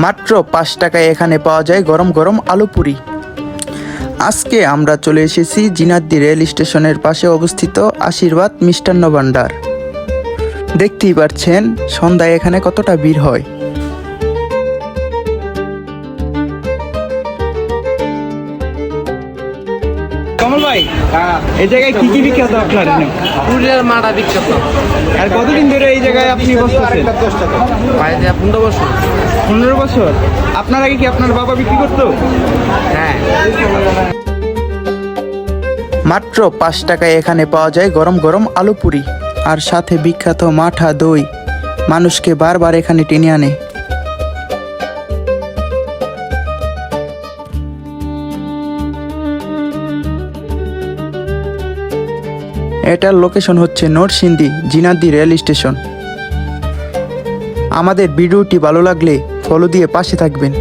মাত্র 5 টাকায় এখানে পাওয়া যায় গরম গরম আলু পুরি। আজকে আমরা চলে এসেছি জিনাদ্রি রেল স্টেশনের পাশে অবস্থিত আশীর্বাদ মিষ্টান্ন ভান্ডার। দেখতেই পাচ্ছেন সন্ধ্যায় এখানে কতটা ভিড় হয়। কমল ভাই, এই জায়গায় কি কি বিখ্যাত আপনার? পুরুলিয়ার মাটা বিখ্যাত। আর কতদিন ধরে এই জায়গায় আপনি বসতেছেন? 15 বছর। 15 বছর। আপনার আগে কি আপনার বাবা বিক্রি করতো? হ্যাঁ, মাত্র 5 টাকায় এখানে পাওয়া যায় গরম গরম আলু পুরি, আর সাথে বিখ্যাত মাঠা দই মানুষকে বারবার এখানে টেনে আনে। এটার লোকেশন হচ্ছে নরসিংদী জিনাদ্রি রেল স্টেশন। আমাদের ভিডিওটি ভালো লাগলে ফলো দিয়ে পাশে থাকবেন।